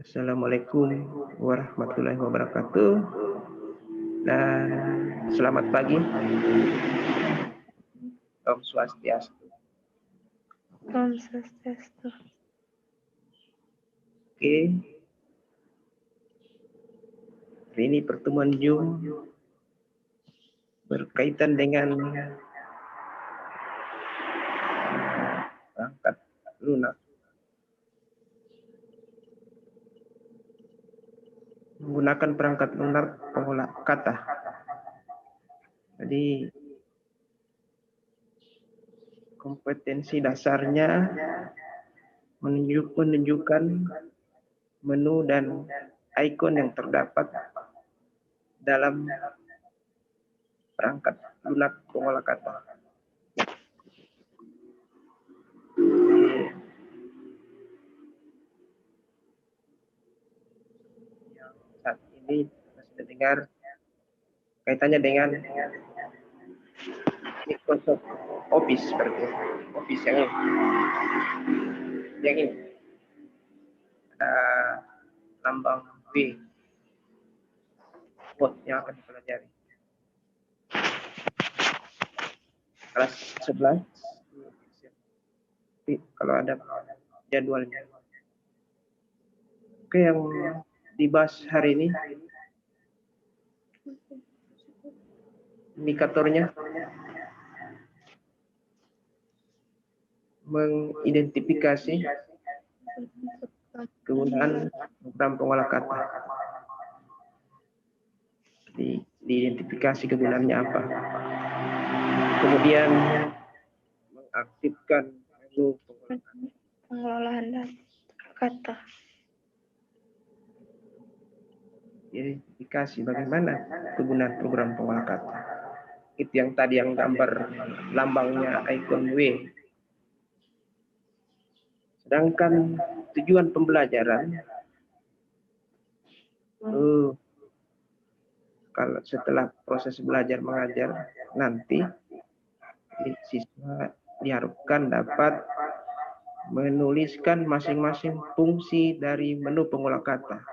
Assalamualaikum warahmatullahi wabarakatuh dan selamat pagi. Om Swastiastu. Om Swastiastu. Oke. Hari ini pertemuan Zoom berkaitan dengan perangkat lunak. Menggunakan perangkat lunak pengolah kata. Jadi kompetensi dasarnya menunjukkan menu dan ikon yang terdapat dalam perangkat lunak pengolah kata. Yang saat ini sudah dengar kaitannya dengan Microsoft Office seperti Office yang ini. Ada lambang W Word yang akan dipelajari. Kelas 11 kalau ada jadwalnya. Oke, yang dibahas hari ini indikatornya mengidentifikasi kegunaan program pengolah kata. Diidentifikasi kegunaannya apa. Kemudian mengaktifkan menu pengelolaan kata. Identifikasi bagaimana kegunaan program pengolah kata. Itu yang tadi yang gambar lambangnya ikon W. Sedangkan tujuan pembelajaran kalau setelah proses belajar mengajar nanti siswa diharapkan dapat menuliskan masing-masing fungsi dari menu pengolah kata.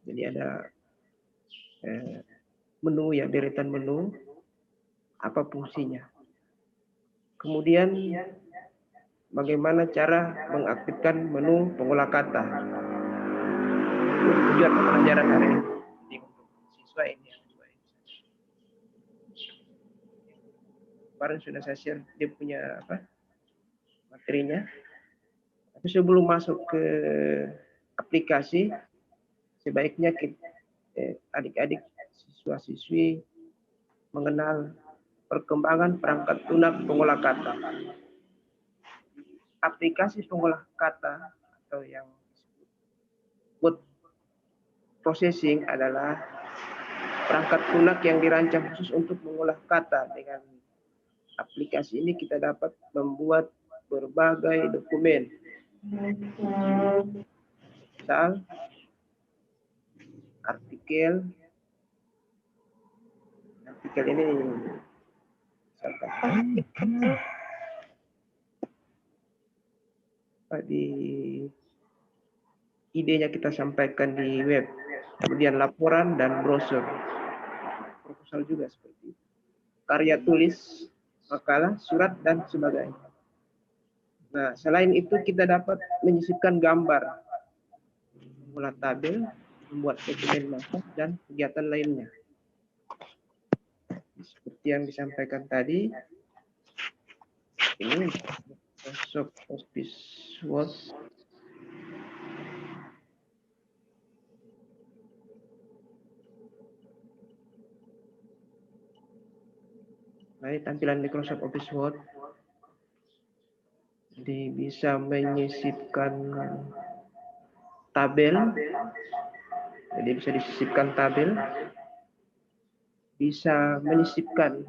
Jadi ada menu ya, deretan menu, apa fungsinya. Kemudian bagaimana cara mengaktifkan menu pengolah kata. Tujuan pembelajaran hari ini siswa ini. Kemarin sudah saya share dia punya materinya. Tapi sebelum masuk ke aplikasi, sebaiknya adik-adik siswa-siswi mengenal perkembangan perangkat lunak pengolah kata. Aplikasi pengolah kata atau yang disebut word processing adalah perangkat lunak yang dirancang khusus untuk mengolah kata. Dengan aplikasi ini kita dapat membuat berbagai dokumen. Misal artikel ini di idenya kita sampaikan di web, kemudian laporan dan brosur, proposal juga seperti itu, karya tulis, makalah, surat dan sebagainya. Nah, selain itu kita dapat menyisipkan gambar, membuat tabel, membuat dokumen masak dan kegiatan lainnya. Seperti yang disampaikan tadi, ini Microsoft Office Word. Nah, ini tampilan Microsoft Office Word. Jadi bisa menyisipkan tabel. Jadi bisa disisipkan tabel. Bisa menyisipkan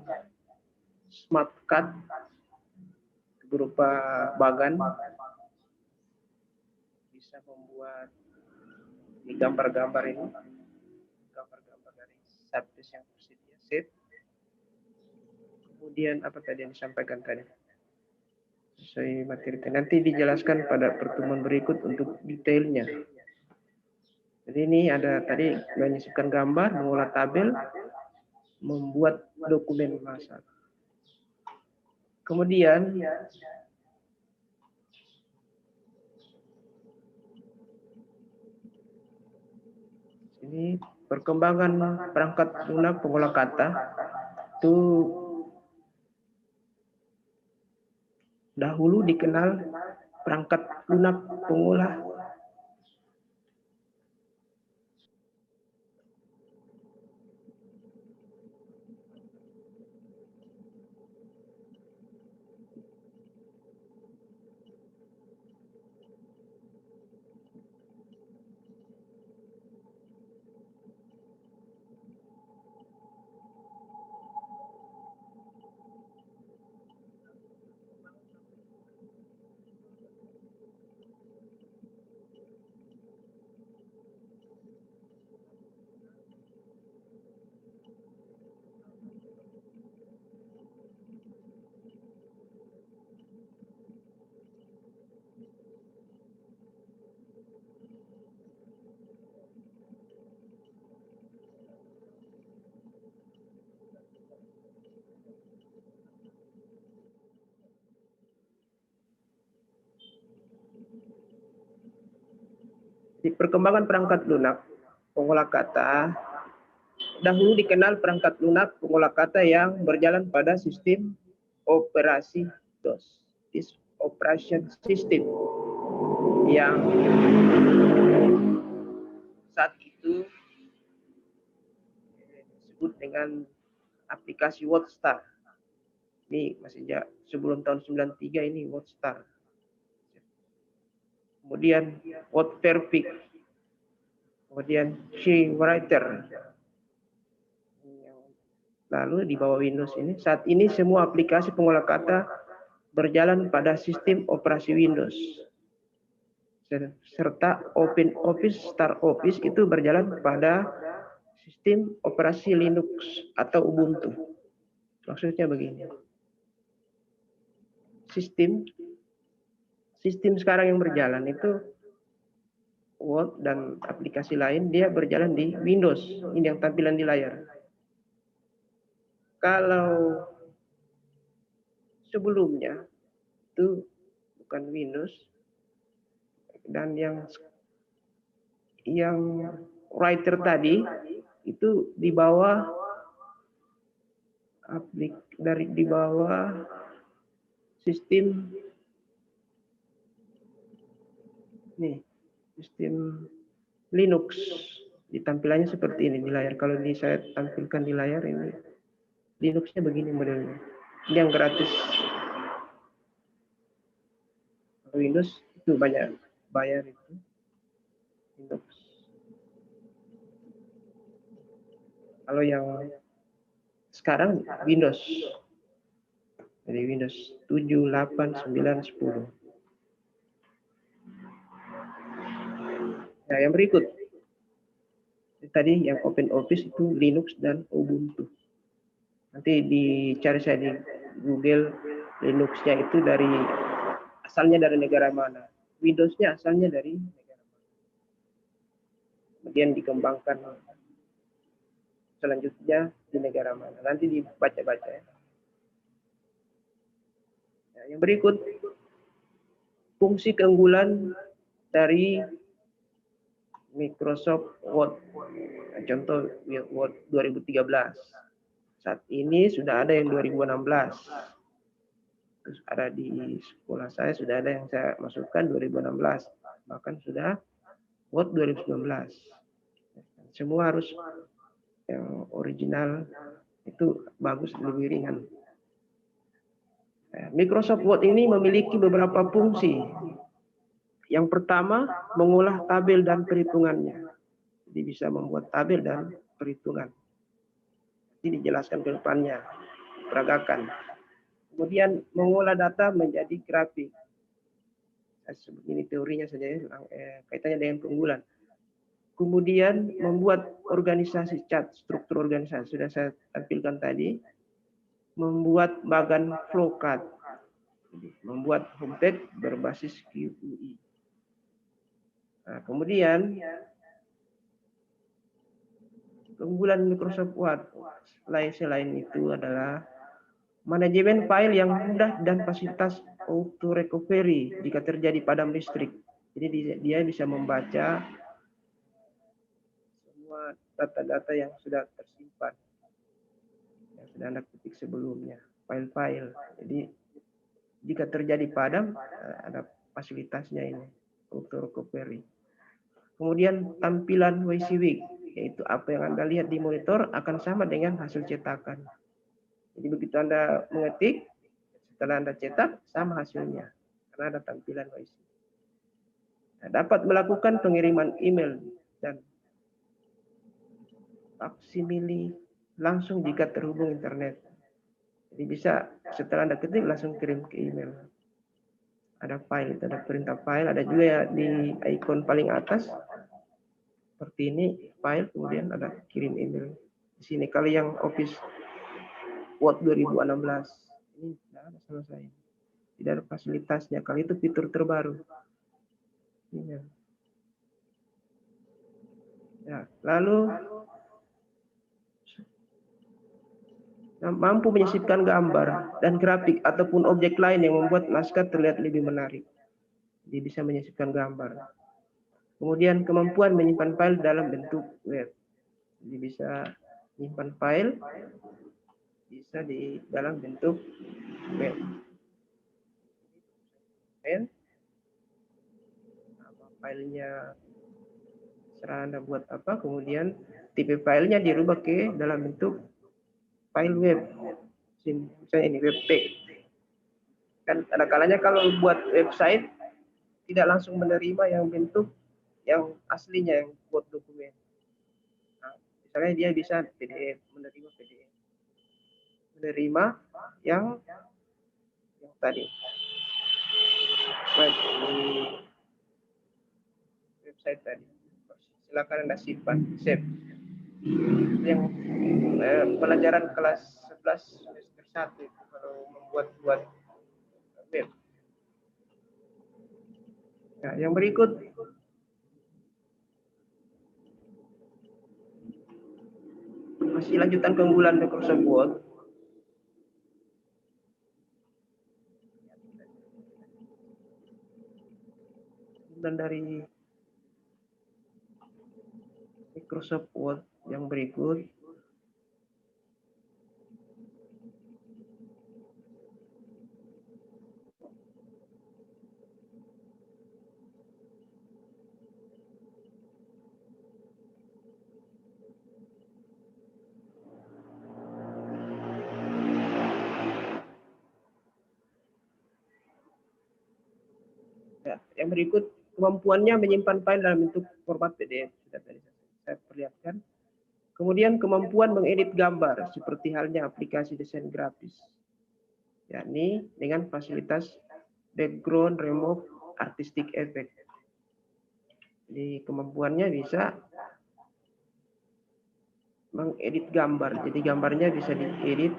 smart card berupa bagan. Bisa membuat gambar-gambar ini. Gambar-gambar dari subdisk yang tersedia. Set. Kemudian apa tadi yang disampaikan tadi? Sesuai materi nanti dijelaskan pada pertemuan berikut untuk detailnya. Jadi ini ada tadi menyisipkan gambar, mengolah tabel, membuat dokumen masalah. Kemudian ini perkembangan perangkat lunak pengolah kata itu dahulu dikenal perangkat lunak pengolah di perkembangan perangkat lunak pengolah kata. Dahulu dikenal perangkat lunak pengolah kata yang berjalan pada sistem operasi DOS, Disk Operation System, yang saat itu disebut dengan aplikasi WordStar. Ini masih sebelum tahun 93 ini WordStar. Kemudian WordPerfect, kemudian SheWriter. Lalu di bawah Windows ini, saat ini semua aplikasi pengolah kata berjalan pada sistem operasi Windows. Serta OpenOffice, StarOffice itu berjalan pada sistem operasi Linux atau Ubuntu. Maksudnya begini. Sistem sekarang yang berjalan itu Word dan aplikasi lain, dia berjalan di Windows. Ini yang tampilan di layar. Kalau sebelumnya itu bukan Windows, dan yang writer tadi itu di bawah sistem sistem Linux. Di tampilannya seperti ini di layar. Kalau saya tampilkan di layar ini Linuxnya begini modelnya. Ini yang gratis. Windows itu banyak bayar itu. Linux. Kalau yang sekarang Windows. Jadi Windows 7, 8, 9, 10. Nah, yang berikut. Tadi yang OpenOffice itu Linux dan Ubuntu. Nanti dicari saya di Google, Linuxnya itu asalnya dari negara mana. Windowsnya asalnya dari negara mana. Kemudian dikembangkan selanjutnya di negara mana. Nanti dibaca-baca ya. Nah, yang berikut, fungsi keunggulan dari Microsoft Word. Nah, contoh Word 2013. Saat ini sudah ada yang 2016. Terus ada di sekolah saya sudah ada yang saya masukkan 2016. Bahkan sudah Word 2019. Semua harus yang original, itu bagus, lebih ringan. Microsoft Word ini memiliki beberapa fungsi. Yang pertama, mengolah tabel dan perhitungannya. Jadi bisa membuat tabel dan perhitungan. Ini dijelaskan ke depannya, peragakan. Kemudian mengolah data menjadi grafik. Ini teorinya saja ya, kaitannya dengan keunggulan. Kemudian membuat organisasi chat, struktur organisasi sudah saya tampilkan tadi. Membuat bagan flowchart, membuat homepage berbasis GUI. Nah, kemudian keunggulan Microsoft Word selain itu adalah manajemen file yang mudah dan fasilitas auto recovery jika terjadi padam listrik. Jadi dia bisa membaca semua data-data yang sudah tersimpan, yang sudah Anda ketik sebelumnya, file-file. Jadi jika terjadi padam, ada fasilitasnya ini, auto recovery. Kemudian tampilan WYSIWYG, yaitu apa yang Anda lihat di monitor akan sama dengan hasil cetakan. Jadi begitu Anda mengetik, setelah Anda cetak, sama hasilnya, karena ada tampilan WYSIWYG. Nah, dapat melakukan pengiriman email dan faksimili langsung jika terhubung internet. Jadi bisa setelah Anda ketik langsung kirim ke email. Ada file, ada perintah file, ada juga di icon paling atas seperti ini, file, kemudian ada kirim email. Di sini kalau yang Office Word 2016 ini tidak ada sama saya, tidak ada fasilitasnya. Kalau itu fitur terbaru. Ini. Ya, lalu mampu menyisipkan gambar dan grafik ataupun objek lain yang membuat naskah terlihat lebih menarik. Jadi bisa menyisipkan gambar. Kemudian kemampuan menyimpan file dalam bentuk web. Jadi bisa menyimpan file bisa di dalam bentuk web. Filenya serah Anda buat apa, kemudian tipe filenya dirubah ke dalam bentuk file web. Misalnya ini web page. Kan ada kalanya kalau buat website tidak langsung menerima yang bentuk yang aslinya, yang buat dokumen. Nah, misalnya dia bisa PDF, menerima PDF, menerima yang tadi. Baik, di website tadi. Silakan Anda simpan, save. Yang pelajaran kelas 11 semester 1 itu kalau membuat web. Nah, yang berikut masih lanjutan keunggulan Microsoft Word. Dan dari Microsoft Word yang berikut, ya, yang berikut kemampuannya menyimpan file dalam bentuk format PDF, sudah tadi saya perlihatkan. Kemudian kemampuan mengedit gambar seperti halnya aplikasi desain grafis, yakni dengan fasilitas background remove artistic effect. Jadi kemampuannya bisa mengedit gambar, jadi gambarnya bisa diedit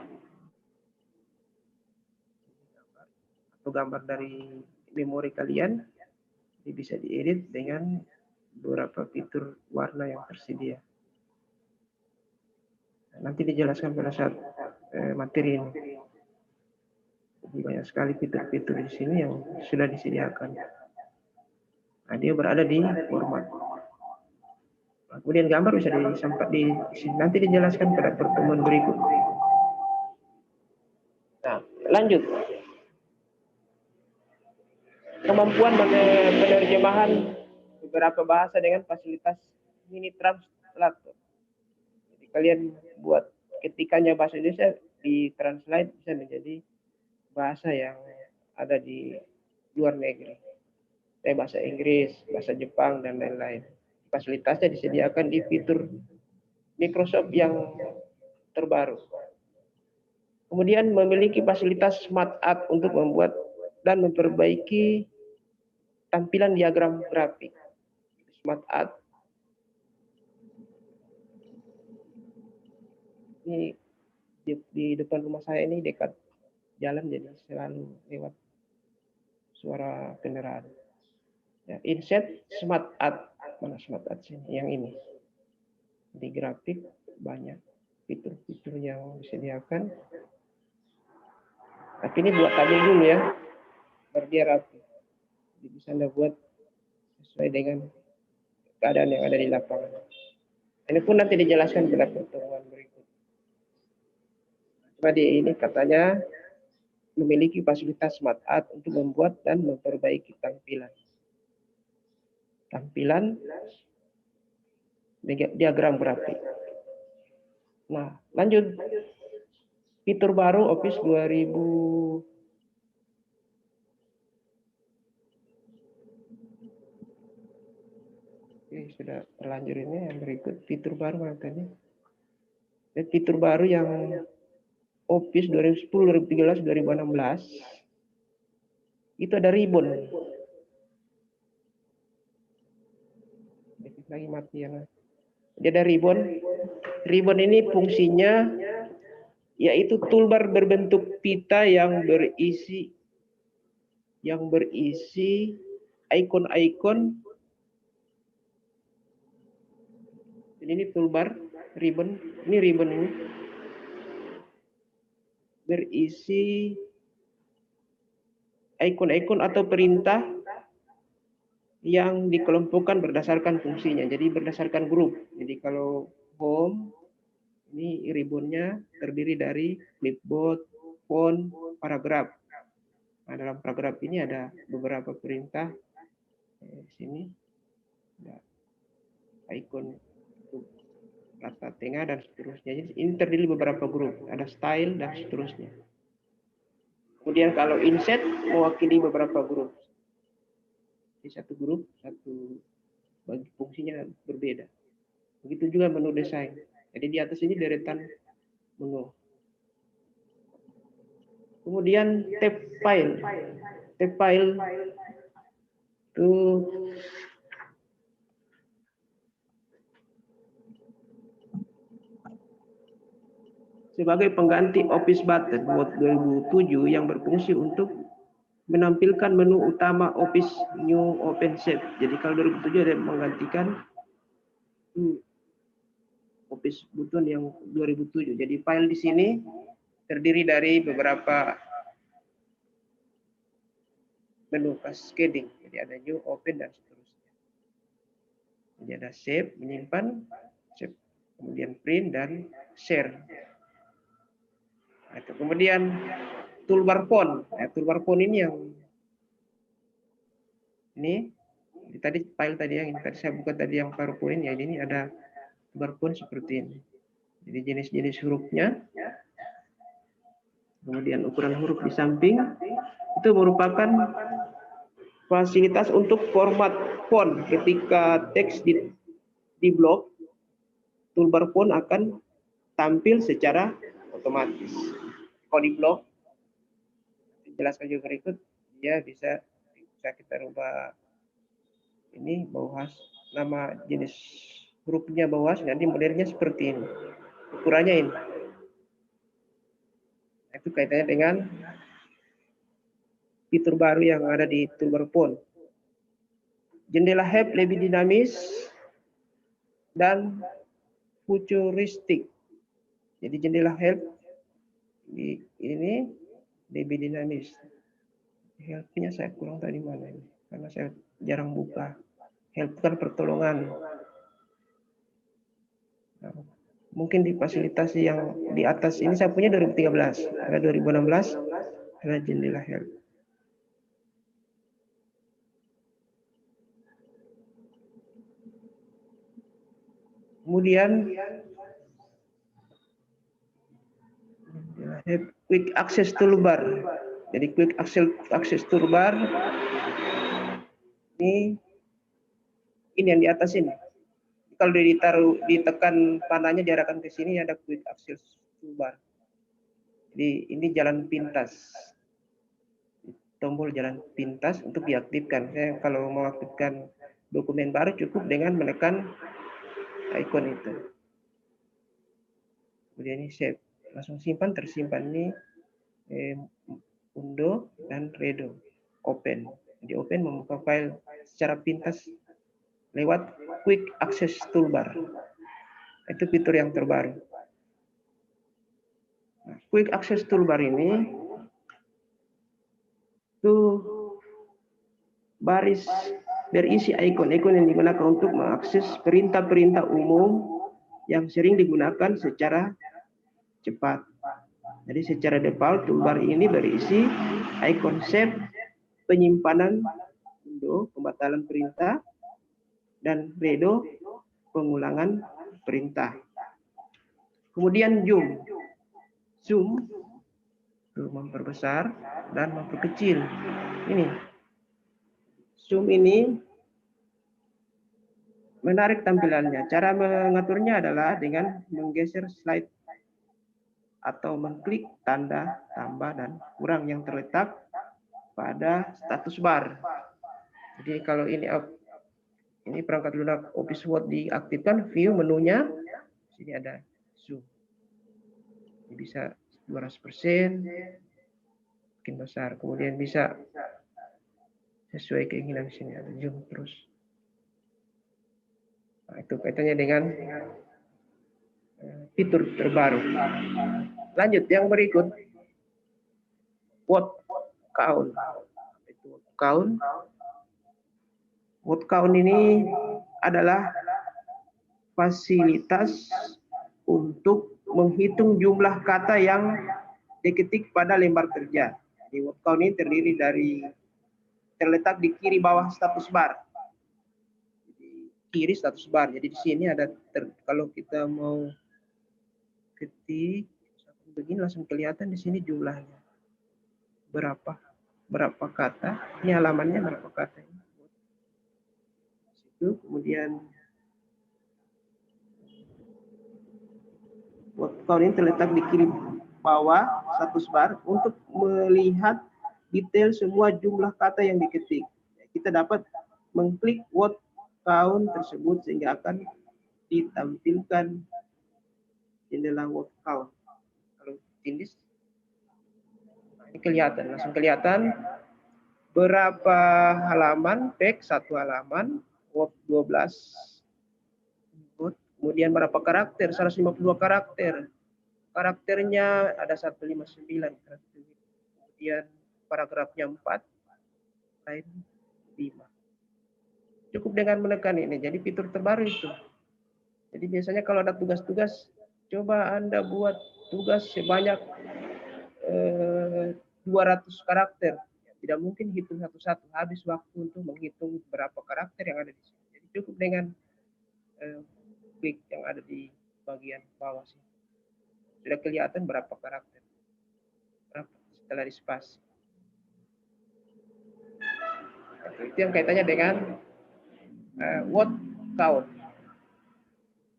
atau gambar dari memori kalian, jadi bisa diedit dengan beberapa fitur warna yang tersedia. Nanti dijelaskan pada saat materi ini. Jadi banyak sekali fitur-fitur di sini yang sudah disediakan. Nah, dia berada di format. Kemudian gambar bisa disampat di sini. Nanti dijelaskan pada pertemuan berikut. Nah, lanjut. Kemampuan penerjemahan beberapa bahasa dengan fasilitas mini translator. Jadi kalian buat ketikannya bahasa Indonesia di translate bisa menjadi bahasa yang ada di luar negeri. Bahasa Inggris, bahasa Jepang, dan lain-lain. Fasilitasnya disediakan di fitur Microsoft yang terbaru. Kemudian memiliki fasilitas Smart Art untuk membuat dan memperbaiki tampilan diagram grafik. Smart Art. Ini di depan rumah saya ini dekat jalan, jadi selalu lewat suara kendaraan. Ya, insert Smart Art. Mana Smart Art sini? Yang ini. Di grafik banyak fitur-fitur yang disediakan. Tapi ini buat tabel dulu ya, biar dia rapi. Jadi bisa Anda buat sesuai dengan keadaan yang ada di lapangan. Ini pun nanti dijelaskan pada pertemuan berikut. Tadi ini katanya memiliki fasilitas smart art untuk membuat dan memperbaiki tampilan. Tampilan diagram grafik. Nah, lanjut. Fitur baru Office 2000 Oke, sudah terlanjur ini yang berikut fitur baru tadi. Dan fitur baru yang Office 2010, 2013, 2016 itu ada ribbon. Lagi mati ya. Jadi ada ribbon. Ribbon ini fungsinya yaitu toolbar berbentuk pita yang berisi ikon-ikon. Ini toolbar ribbon. Ini ribbon ini berisi ikon-ikon atau perintah yang dikelompokkan berdasarkan fungsinya. Jadi berdasarkan grup. Jadi kalau home, ini ribbonnya terdiri dari clipboard, font, paragraf. Nah, dalam paragraf ini ada beberapa perintah. Di sini ada ikon rata tengah dan seterusnya. Jadi ini terdiri beberapa grup. Ada style dan seterusnya. Kemudian kalau inset mewakili beberapa grup. Di satu grup, satu bagi fungsinya berbeda. Begitu juga menu desain. Jadi di atas ini deretan menu. Kemudian tab file. Tab file itu sebagai pengganti Office Button buat 2007 yang berfungsi untuk menampilkan menu utama Office New Open Shape. Jadi kalau 2007 ada menggantikan Office Button yang 2007. Jadi file di sini terdiri dari beberapa menu cascading. Jadi ada New, Open, dan seterusnya. Jadi ada Save, menyimpan, save, kemudian Print, dan Share. Nah, kemudian toolbar font. Nah, toolbar font ini yang ini tadi file tadi yang tadi saya buka tadi yang PowerPoint ya, ini ada toolbar font seperti ini. Jadi jenis-jenis hurufnya, kemudian ukuran huruf di samping itu merupakan fasilitas untuk format font. Ketika teks di blok, toolbar font akan tampil secara otomatis. Kalau di blok, dijelaskan juga berikut, dia bisa kita rubah ini bawah nama jenis hurufnya bawah, nanti modelnya seperti ini, ukurannya ini. Itu kaitannya dengan fitur baru yang ada di toolbar font. Jendela help lebih dinamis dan futuristik. Jadi jendela help ini lebih dinamis. Help-nya saya kurang tadi mana ini, karena saya jarang buka. Help kan pertolongan. Nah, mungkin di fasilitasi yang di atas ini saya punya 2013, ada 2016, ada jendela help. Kemudian quick access toolbar. Jadi quick access toolbar ini yang di atas ini. Kalau ditekan panahnya diarahkan ke sini ada quick access toolbar. Jadi ini jalan pintas. Tombol jalan pintas untuk diaktifkan. Saya kalau mau aktifkan dokumen baru cukup dengan menekan ikon itu. Kemudian ini save, langsung simpan, tersimpan ini undo dan redo, open. Jadi open membuka file secara pintas lewat quick access toolbar. Itu fitur yang terbaru. Nah, Quick Access Toolbar ini itu baris berisi ikon-ikon yang digunakan untuk mengakses perintah-perintah umum yang sering digunakan secara cepat. Jadi secara default toolbar ini berisi ikon save, penyimpanan, undo, pembatalan perintah, dan redo, pengulangan perintah. Kemudian zoom itu memperbesar dan memperkecil. Ini zoom ini menarik tampilannya. Cara mengaturnya adalah dengan menggeser slide atau mengklik tanda tambah dan kurang yang terletak pada status bar. Jadi kalau ini perangkat lunak Office Word diaktifkan, view menunya, sini ada zoom. Ini bisa 200%, makin besar. Kemudian bisa sesuai keinginan, sini ada zoom terus. Nah, itu kaitannya dengan fitur terbaru. Lanjut yang berikut, word count. Word count ini adalah fasilitas untuk menghitung jumlah kata yang diketik pada lembar kerja. Di word count ini terdiri dari terletak di kiri bawah status bar. Di kiri status bar. Jadi di sini ada kalau kita mau ketik begini langsung kelihatan di sini jumlahnya berapa kata, ini halamannya berapa kata. Itu kemudian word count ini terletak di kiri bawah status bar untuk melihat detail semua jumlah kata yang diketik. Kita dapat mengklik word count tersebut sehingga akan ditampilkan jendela word count. Kalau tindis, ini kelihatan, langsung kelihatan berapa halaman, teks 1 halaman, word 12, kemudian berapa karakter, 152 karakter. Karakternya ada 159 karakter. Kemudian paragrafnya 4, lain 5. Cukup dengan menekan ini, jadi fitur terbaru itu. Jadi biasanya kalau ada tugas-tugas, coba Anda buat tugas sebanyak 200 karakter. Tidak mungkin hitung satu-satu, habis waktu untuk menghitung berapa karakter yang ada di sini. Jadi cukup dengan klik yang ada di bagian bawah sini. Sudah kelihatan berapa karakter. Setelah dispasi. Itu yang kaitannya dengan word count.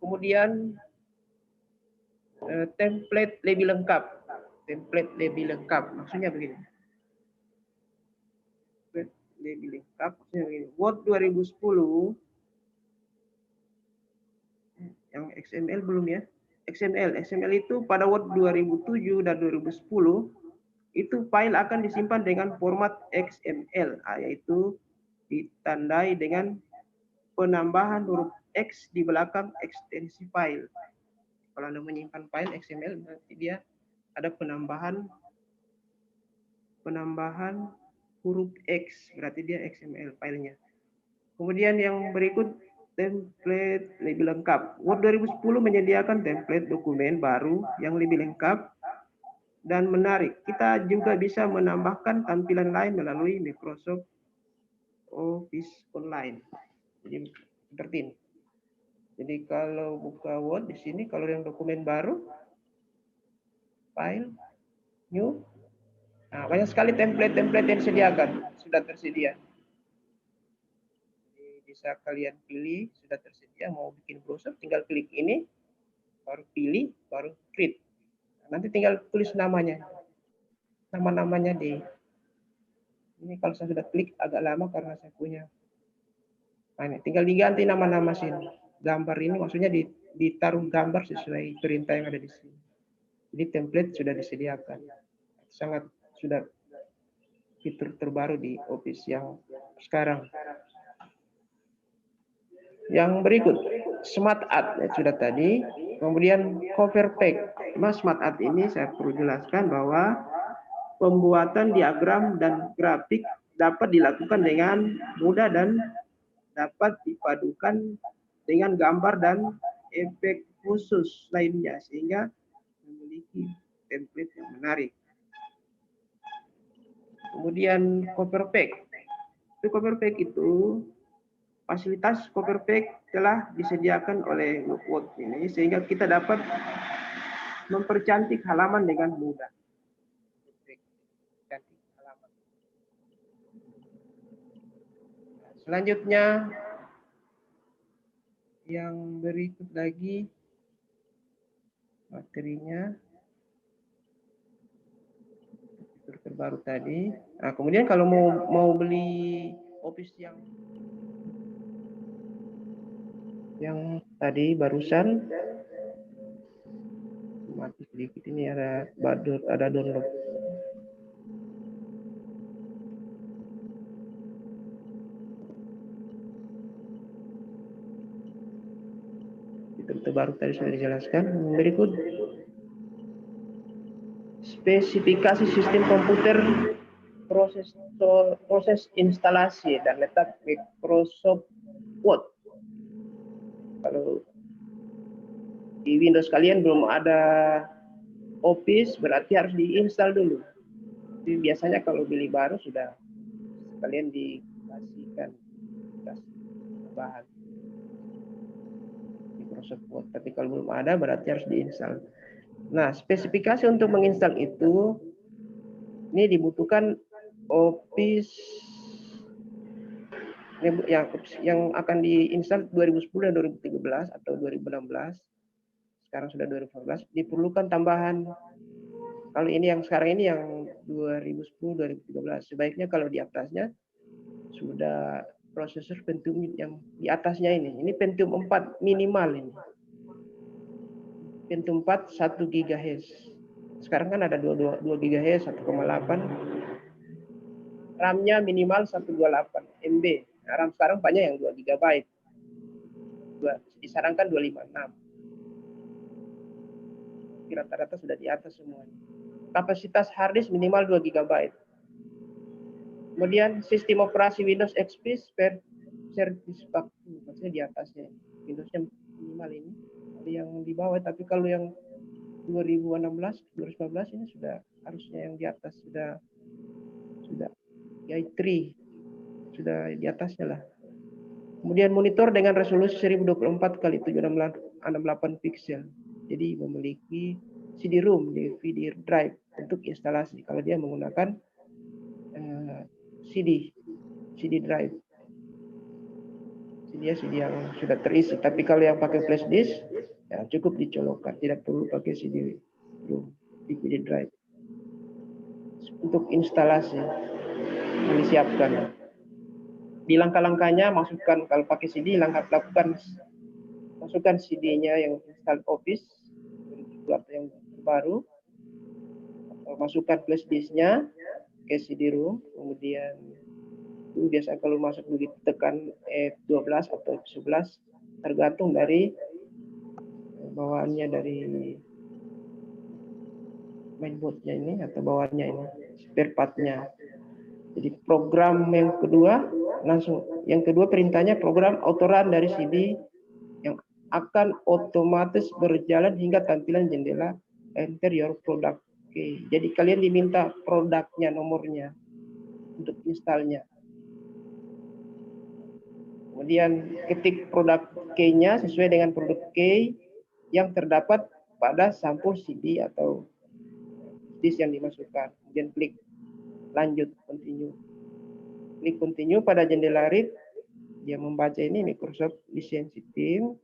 Kemudian template lebih lengkap. Template lebih lengkap, maksudnya begini. Template lebih lengkap, maksudnya begini. Word 2010, yang XML belum ya? XML itu pada Word 2007 dan 2010, itu file akan disimpan dengan format XML, yaitu ditandai dengan penambahan huruf X di belakang ekstensi file. Kalau Anda menyimpan file XML, nanti dia ada penambahan huruf X, berarti dia XML filenya. Kemudian yang berikut, template lebih lengkap. Word 2010 menyediakan template dokumen baru yang lebih lengkap dan menarik. Kita juga bisa menambahkan tampilan lain melalui Microsoft Office Online. Jadi seperti ini. Jadi kalau buka Word di sini, kalau yang dokumen baru, file, new, nah, banyak sekali template-template yang disediakan, sudah tersedia. Jadi bisa kalian pilih, sudah tersedia, mau bikin browser, tinggal klik ini, baru pilih, baru create. Nanti tinggal tulis namanya. Nama-namanya di ini, kalau saya sudah klik agak lama karena saya punya. Nah, ini tinggal diganti nama-nama sini. Gambar ini maksudnya ditaruh gambar sesuai perintah yang ada di sini. Jadi template sudah disediakan. Sangat sudah fitur terbaru di Office yang sekarang. Yang berikut, Smart Art ya, sudah tadi. Kemudian cover pack. Smart Art ini saya perlu jelaskan bahwa pembuatan diagram dan grafik dapat dilakukan dengan mudah dan dapat dipadukan dengan gambar dan efek khusus lainnya sehingga memiliki template yang menarik. Kemudian cover pack. Cover pack itu fasilitas cover pack telah disediakan oleh Lookwood ini sehingga kita dapat mempercantik halaman dengan mudah. Selanjutnya yang berikut lagi materinya terbaru tadi. Nah, kemudian kalau mau beli Office yang tadi barusan mati sedikit, ini ada download. Itu terbaru tadi sudah dijelaskan. Berikut spesifikasi sistem komputer, proses instalasi dan letak Microsoft Word. Kalau di Windows kalian belum ada Office, berarti harus diinstal dulu. Jadi biasanya kalau beli baru sudah kalian dikasihkan bahan Microsoft Word. Tapi kalau belum ada berarti harus diinstal. Nah, spesifikasi untuk menginstal itu ini dibutuhkan Office yang akan diinstal 2010 dan 2013 atau 2016. Sekarang sudah 2014, diperlukan tambahan. Kalau ini yang sekarang ini yang 2010-2013, sebaiknya kalau di atasnya sudah prosesor Pentium yang di atasnya ini Pentium 4 minimal ini. Pentium 4 1 GHz. Sekarang kan ada 2 GHz 1,8. RAM-nya minimal 128 MB. Nah, RAM sekarang banyak yang 2 GB. Disarankan 256. Rata-rata sudah di atas semuanya. Kapasitas hard disk minimal 2 GB. Kemudian sistem operasi Windows XP spare service pack, maksudnya di atasnya. Windowsnya minimal ini. Ada yang di bawah, tapi kalau yang 2016, 2019 ini sudah harusnya yang di atas sudah i3 sudah di atasnya lah. Kemudian monitor dengan resolusi 1024 x 768 pixel. Jadi memiliki CD-ROM, DVD drive untuk instalasi. Kalau dia menggunakan CD drive, CD yang sudah terisi. Tapi kalau yang pakai flash disk, ya cukup dicolokkan, tidak perlu pakai CD-ROM, DVD drive. Untuk instalasi yang disiapkan. Di langkah-langkahnya masukkan, kalau pakai CD masukkan CD-nya yang install Office yang baru, masukkan flash disk-nya ke CD-ROM, kemudian itu biasa kalau masuk begitu tekan F12 atau F11 tergantung dari bawaannya dari mainboardnya ini atau bawaannya ini spare part-nya. Jadi program yang kedua perintahnya program autorun dari CD yang akan otomatis berjalan hingga tampilan jendela enter your product. Oke, jadi kalian diminta produknya, nomornya untuk installnya. Kemudian ketik produk key-nya sesuai dengan produk key yang terdapat pada sampul CD atau disk yang dimasukkan. Kemudian klik lanjut, continue. Klik continue pada jendela read, dia membaca ini Microsoft License System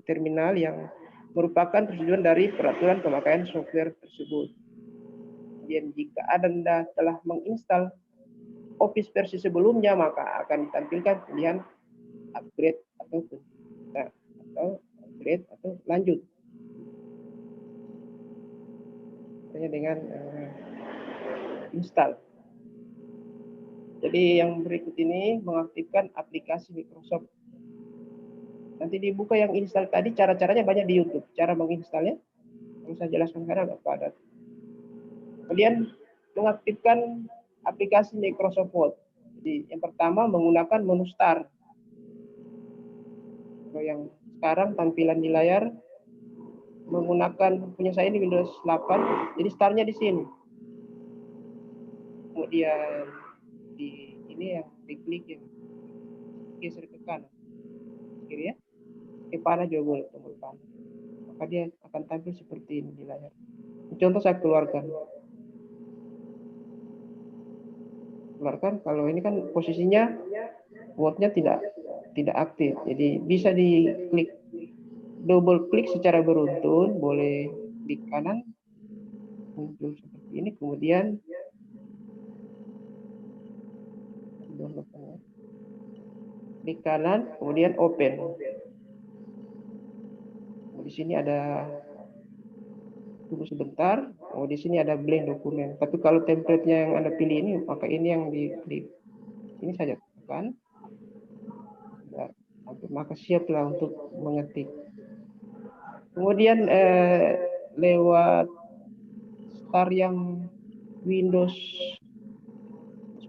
terminal yang merupakan persetujuan dari peraturan pemakaian software tersebut. Kemudian jika Anda telah menginstal Office versi sebelumnya, maka akan ditampilkan pilihan upgrade atau lanjut. Hanya dengan install. Jadi yang berikut ini mengaktifkan aplikasi Microsoft Nanti dibuka yang install tadi, cara-caranya banyak di YouTube. Cara menginstalnya, yang saya jelaskan sekarang apa ada. Kemudian mengaktifkan aplikasi Microsoft Word. Jadi yang pertama menggunakan menu Start. Kalau yang sekarang tampilan di layar menggunakan punya saya ini Windows 8, jadi startnya di sini. Kemudian di ini yang diklik yang geser ke kanan, kiri ya, ke panah juga boleh, tombol panah. Maka dia akan tampil seperti ini di layar. Contoh saya keluarkan. Kalau ini kan posisinya Word-nya tidak aktif, jadi bisa diklik, double klik secara beruntun, boleh di kanan muncul seperti ini, kemudian di kanan, kemudian open. Di sini ada, tunggu sebentar. Oh, di sini ada blank dokumen. Tapi kalau template-nya yang Anda pilih ini, maka ini yang diklik. Ini saja tekan. Maka siaplah untuk mengetik. Kemudian lewat start yang Windows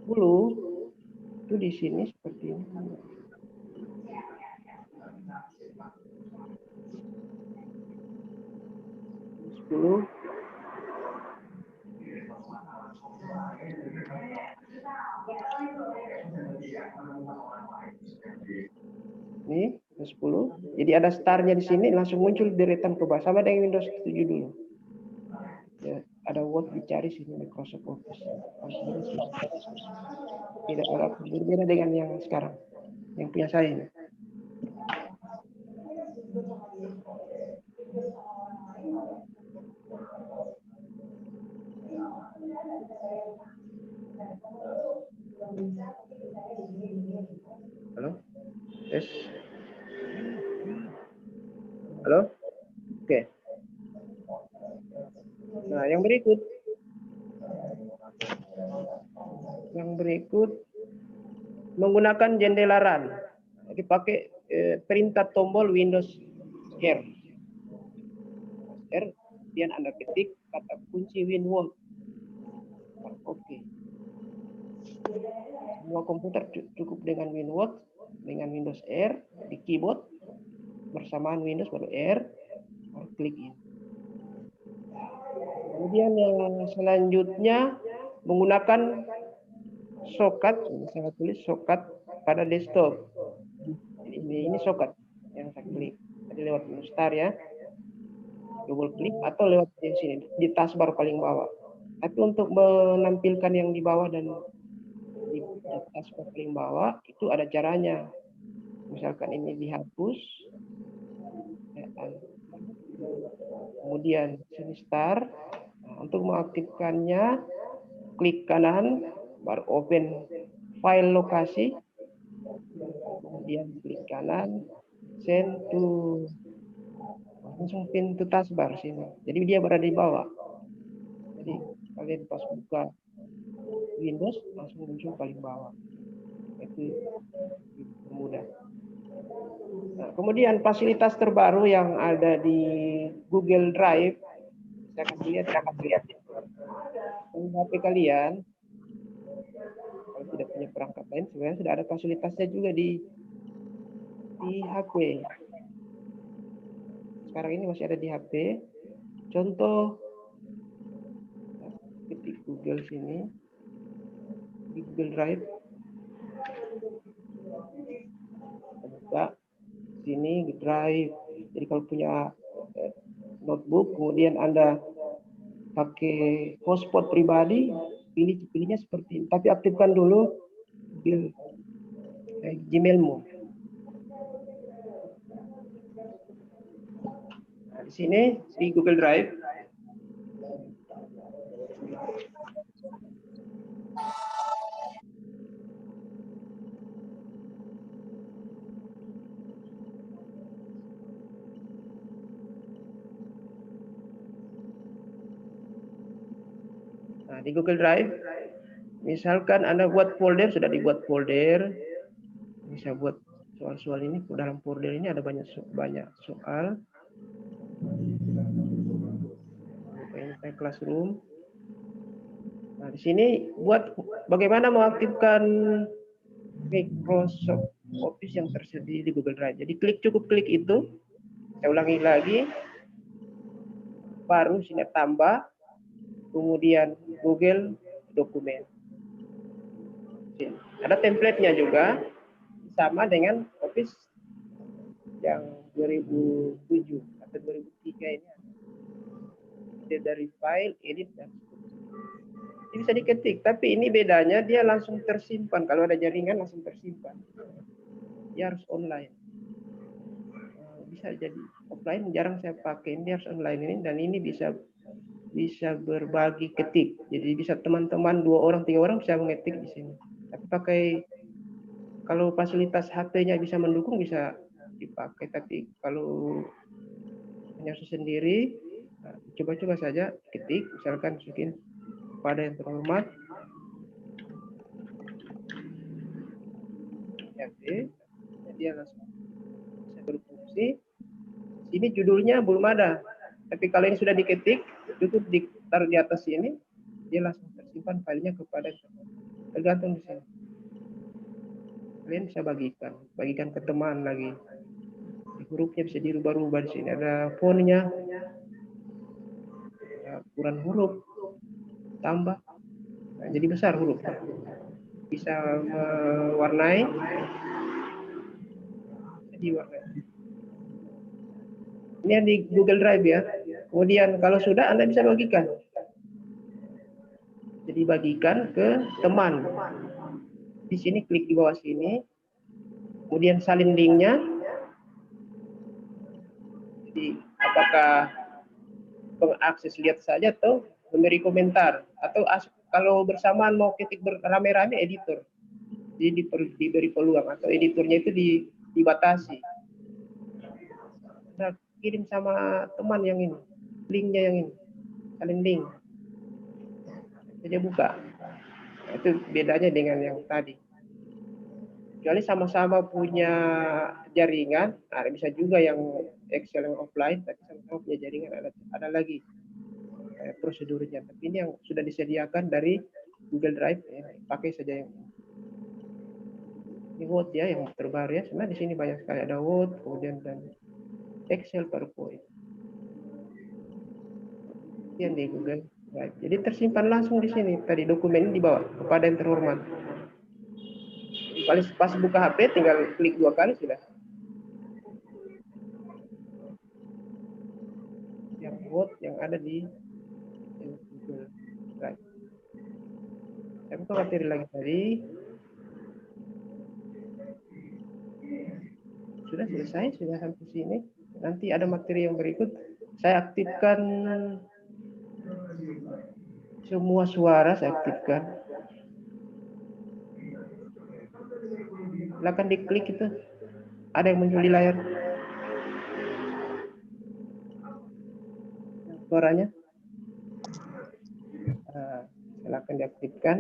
10 itu di sini seperti ini. Ini 10. Jadi ada startnya di sini, langsung muncul deretan ke bawah, sama dengan Windows 7 dulu. Ya, ada Word dicari sini, Microsoft Office. Tidak ada, berbeda dengan yang sekarang, yang punya saya ini. Halo, yes. Halo, oke. Nah, yang berikut menggunakan jendela run. Dipakai perintah tombol Windows R. Kemudian Anda ketik kata kunci WinWord. Oke. Semua komputer cukup dengan WinWord, dengan Windows R di keyboard bersamaan Windows baru R, baru klik ini. Kemudian yang selanjutnya menggunakan shortcut, saya tulis shortcut pada desktop. Ini shortcut yang saya klik. Tadi lewat menu start ya, double klik atau lewat di sini di taskbar paling bawah. Tapi untuk menampilkan yang di bawah dan di taskbar paling bawah itu ada caranya. Misalkan ini dihapus, kemudian sini start. Nah, untuk mengaktifkannya klik kanan, baru open file lokasi, kemudian klik kanan, send to, langsung pintu taskbar sini. Jadi dia berada di bawah. Jadi kalian pas buka Windows langsung muncul paling bawah. Itu mudah. Nah, kemudian fasilitas terbaru yang ada di Google Drive, saya akan lihat HP kalian. Kalau tidak punya perangkat lain, sebenarnya sudah ada fasilitasnya juga di HP. Sekarang ini masih ada di HP. Contoh, ketik Google sini, di Google Drive. Buka sini Drive. Jadi kalau punya notebook, kemudian Anda pakai hotspot pribadi, pilihnya seperti ini. Tapi aktifkan dulu Gmailmu. Nah, di sini di Google Drive. Nah, di Google Drive, misalkan Anda buat folder, sudah dibuat folder, bisa buat soal-soal ini dalam folder ini ada banyak soal. Ini classroom. Nah, di sini buat bagaimana mengaktifkan Microsoft Office yang tersedia di Google Drive. Jadi cukup klik itu. Saya ulangi lagi. Baru sini tambah, kemudian Google Dokumen. Ada template-nya juga, sama dengan Office yang 2007 atau 2003 ini. Dari file, edit, dan ini bisa diketik, tapi ini bedanya dia langsung tersimpan. Kalau ada jaringan langsung tersimpan. Dia harus online. Bisa jadi offline, jarang saya pakai. Ini harus online ini, dan ini bisa berbagi ketik. Jadi bisa teman-teman 2 orang 3 orang bisa mengetik di sini. Tapi pakai kalau fasilitas HP-nya bisa mendukung bisa dipakai. Tapi kalau hanya sendiri, coba-coba saja ketik, misalkan masukin kepada yang terhormat. Dia langsung bisa berfungsi. Ini judulnya belum ada, tapi kalau ini sudah diketik, cukup ditaruh di atas sini, dia langsung tersimpan filenya kepada tergantung di sini. Kalian bisa bagikan ke teman lagi. Hurufnya bisa dirubah-rubah di sini. Ada fontnya, ukuran huruf, tambah, nah, jadi besar huruf. Bisa mewarnai, jadi warnai. Ini di Google Drive ya. Kemudian kalau sudah Anda bisa bagikan. Jadi bagikan ke teman. Di sini klik di bawah sini. Kemudian salin linknya. Jadi apakah pengakses lihat saja atau memberi komentar, atau kalau bersamaan mau ketik rame-rame editor. Jadi diberi peluang, atau editornya itu dibatasi. Nah, kirim sama teman yang ini, linknya yang ini, salin link. Saja buka. Nah, itu bedanya dengan yang tadi. Kecuali sama-sama punya jaringan, bisa juga yang Excel yang offline, tapi sama-sama punya jaringan, ada lagi prosedurnya. Tapi ini yang sudah disediakan dari Google Drive, pakai saja yang ini Word ya, yang terbaru ya. Sebenarnya di sini banyak sekali, ada Word, kemudian dan Excel, PowerPoint. Yang di Google Drive. Jadi tersimpan langsung di sini. Tadi dokumen ini dibawa kepada yang terhormat. Pas buka HP tinggal klik 2 kali sudah. Yang Word yang ada di Google Drive. Saya buka materi lagi tadi. Sudah selesai, sudah sampai sini. Nanti ada materi yang berikut. Saya aktifkan semua suara, saya aktifkan. Silakan diklik itu. Ada yang muncul di layar. Suaranya. Silakan diaktifkan.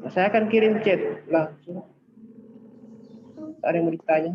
Nah, saya akan kirim chat langsung. Ada yang mau ditanya?